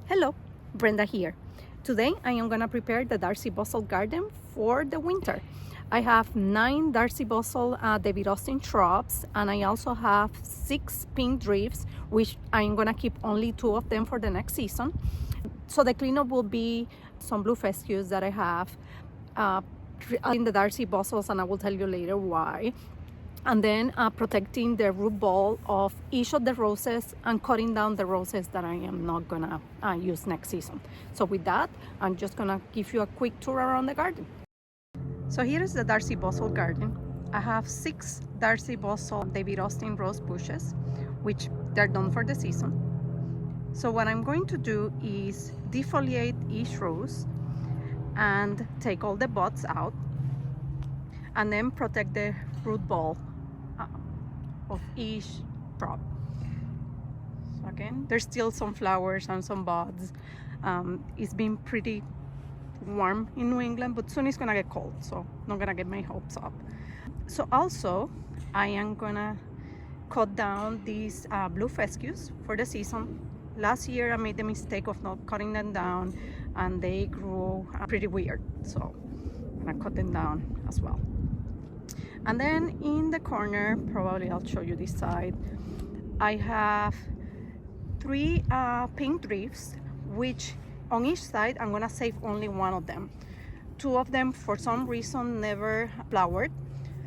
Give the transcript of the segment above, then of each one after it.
Hello, Brenda here. Today I am going to prepare the Darcey Bussell Garden for the winter. I have 9 Darcey Bussell David Austin shrubs, and I also have 6 pink drifts, which I'm going to keep only 2 of them for the next season. So the cleanup will be some blue fescues that I have in the Darcey Bussells, and I will tell you later why. And then protecting the root ball of each of the roses and cutting down the roses that I am not gonna use next season. So with that, I'm just gonna give you a quick tour around the garden. So here is the Darcey Bussell Garden. I have 6 Darcey Bussell David Austin rose bushes, which they're done for the season. So what I'm going to do is defoliate each rose and take all the buds out, and then protect the root ball of each prop. So again, there's still some flowers and some buds. It's been pretty warm in New England, but soon it's gonna get cold, so not gonna get my hopes up. So also, I am gonna cut down these blue fescues for the season. Last year I made the mistake of not cutting them down, and they grew pretty weird, so I'm gonna cut them down as well. And then in the corner, probably I'll show you this side, I have 3 pink drifts, which on each side I'm gonna save only 1 of them. 2 of them for some reason never flowered.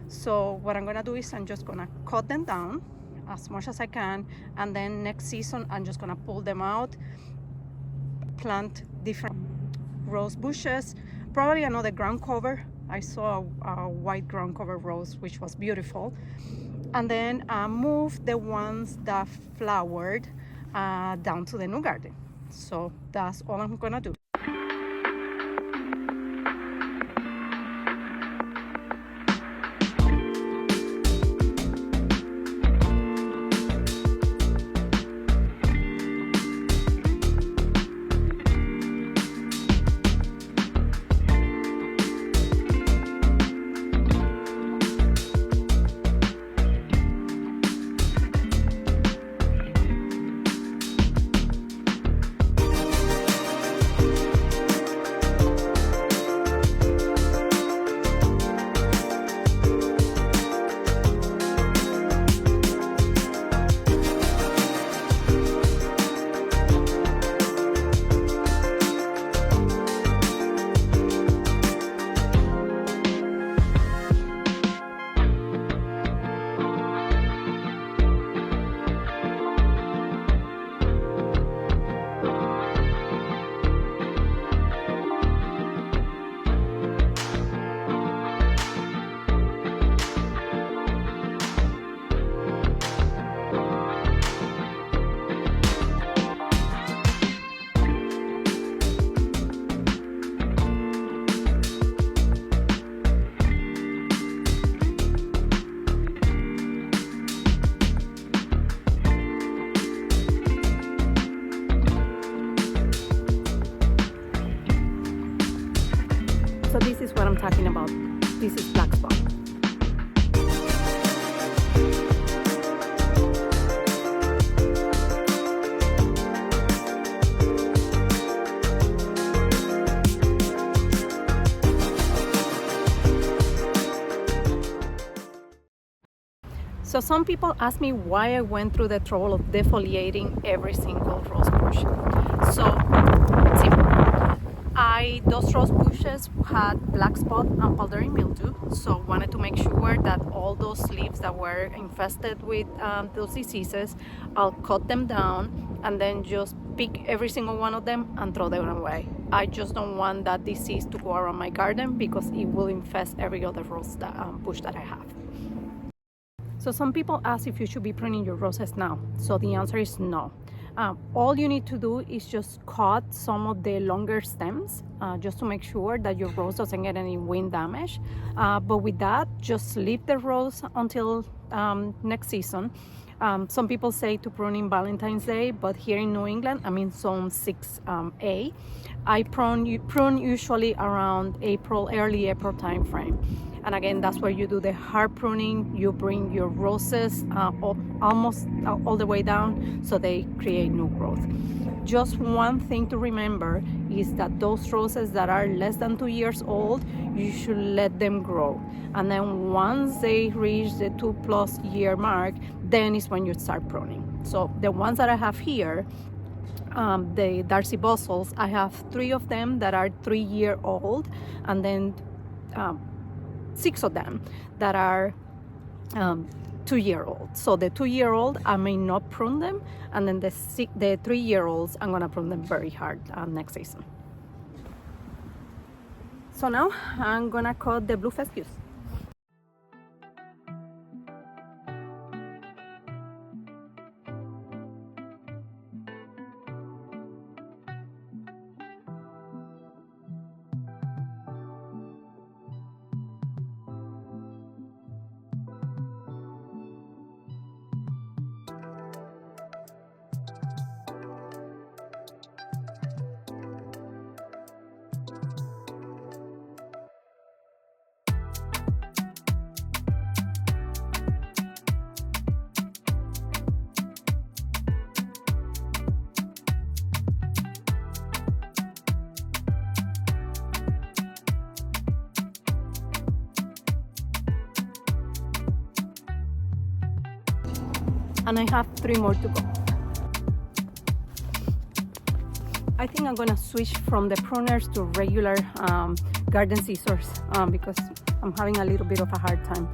So what I'm gonna do is I'm just gonna cut them down as much as I can, and then next season I'm just gonna pull them out, plant different rose bushes, probably another ground cover. I saw a white ground cover rose, which was beautiful, and then move the ones that flowered down to the new garden. So that's all I'm gonna do. So this is what I'm talking about. This is black spot. So some people ask me why I went through the trouble of defoliating every single rose bush. So simple. Those rose bushes had black spot and powdery mildew, so wanted to make sure that all those leaves that were infested with those diseases, I'll cut them down and then just pick every single one of them and throw them away. I just don't want that disease to go around my garden because it will infest every other rose bush that I have. So some people ask if you should be pruning your roses now. So the answer is no. All you need to do is just cut some of the longer stems just to make sure that your rose doesn't get any wind damage. But with that, just leave the rose until next season. Some people say to prune in Valentine's Day, but here in New England, I'm in zone 6A. I prune usually around April, early April time frame. And again, that's where you do the hard pruning. You bring your roses almost all the way down so they create new growth. Just one thing to remember is that those roses that are less than 2 years old, you should let them grow. And then once they reach the 2+ year mark, then is when you start pruning. So the ones that I have here, the Darcey Bussells, I have 3 of them that are 3-year-old, and then 6 of them that are 2-year-old. So the 2-year-old, I may not prune them, and then the 3-year-olds, I'm gonna prune them very hard next season. So now I'm gonna cut the blue fescus. And I have 3 more to go. I think I'm gonna switch from the pruners to regular garden scissors because I'm having a little bit of a hard time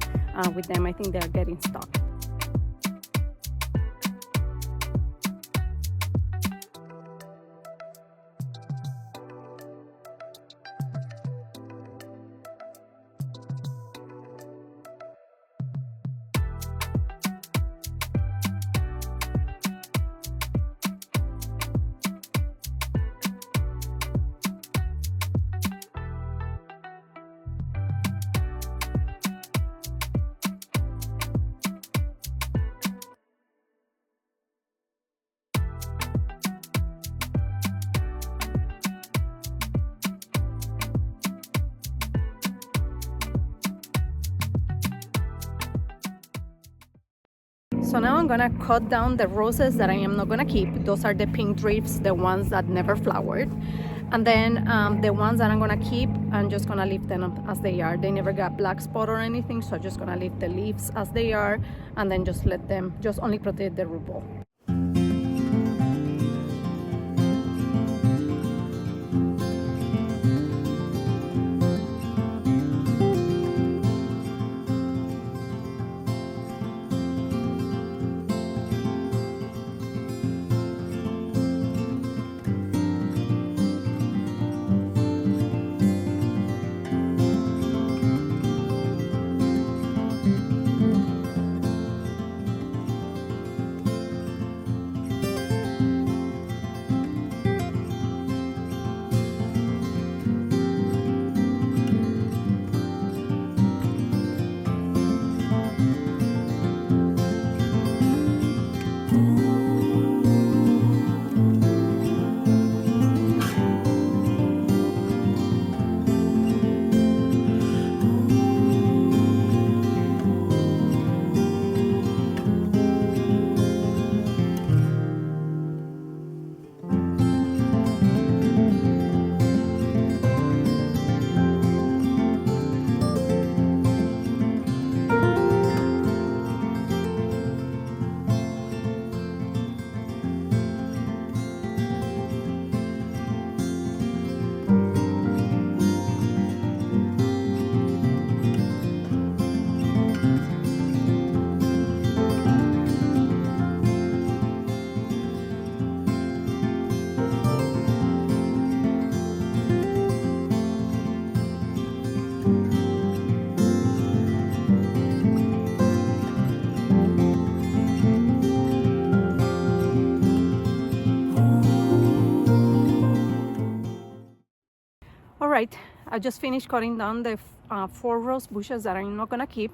with them. I think they're getting stuck. So now I'm gonna cut down the roses that I am not gonna keep. Those are the pink drifts, the ones that never flowered. And then the ones that I'm gonna keep, I'm just gonna leave them as they are. They never got black spot or anything, so I'm just gonna leave the leaves as they are, and then just let them, just only protect the root ball. All right, I just finished cutting down the 4 rose bushes that I'm not gonna keep.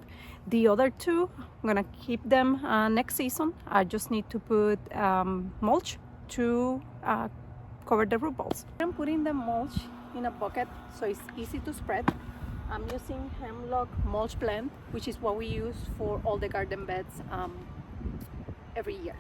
The other 2, I'm gonna keep them next season. I just need to put mulch to cover the root balls. I'm putting the mulch in a bucket so it's easy to spread. I'm using hemlock mulch blend, which is what we use for all the garden beds every year.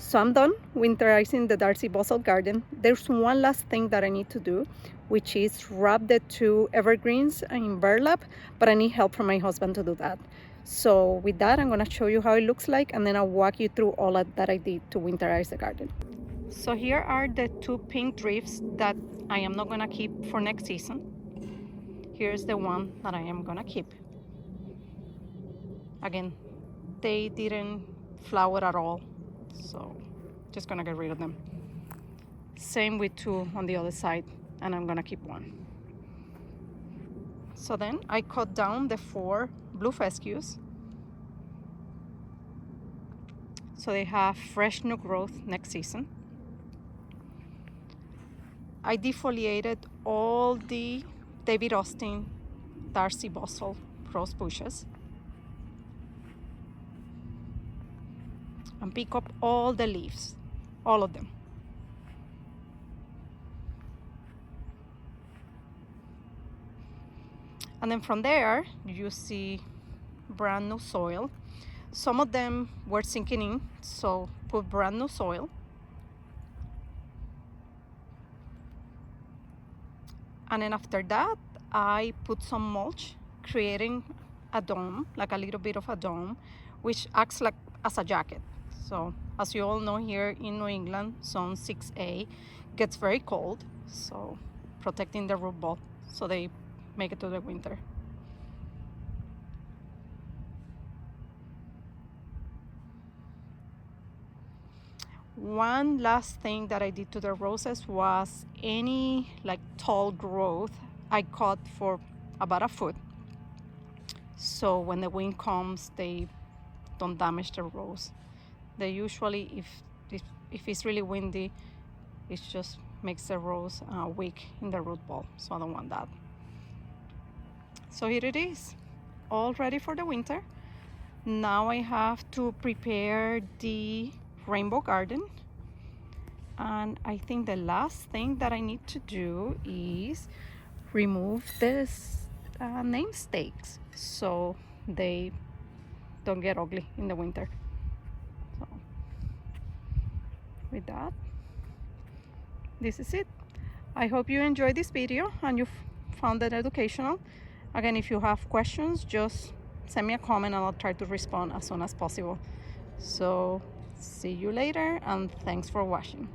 So I'm done winterizing the Darcey Bussell Garden. There's one last thing that I need to do, which is wrap the 2 evergreens in burlap, but I need help from my husband to do that. So with that, I'm gonna show you how it looks like, and then I'll walk you through all that I did to winterize the garden. So here are the 2 pink drifts that I am not gonna keep for next season. Here's the one that I am gonna keep. Again, they didn't flower at all, so just gonna get rid of them. Same with 2 on the other side, and I'm gonna keep 1. So then I cut down the 4 blue fescues so they have fresh new growth next season. I defoliated all the David Austin Darcey Bussell rose bushes and pick up all the leaves, all of them. And then from there, you see brand new soil. Some of them were sinking in, so put brand new soil. And then after that, I put some mulch, creating a dome, like a little bit of a dome, which acts like as a jacket. So as you all know, here in New England, zone 6A gets very cold, so protecting the root ball so they make it to the winter. One last thing that I did to the roses was any like tall growth I cut for about a foot, so when the wind comes they don't damage the rose. They usually, if it's really windy, it just makes the rose weak in the root ball, so I don't want that. So here it is, all ready for the winter. Now I have to prepare the rainbow garden, and I think the last thing that I need to do is remove this name stakes so they don't get ugly in the winter. So with that, this is it. I hope you enjoyed this video and you found it educational. Again, if you have questions, just send me a comment and I'll try to respond as soon as possible. So see you later, and thanks for watching.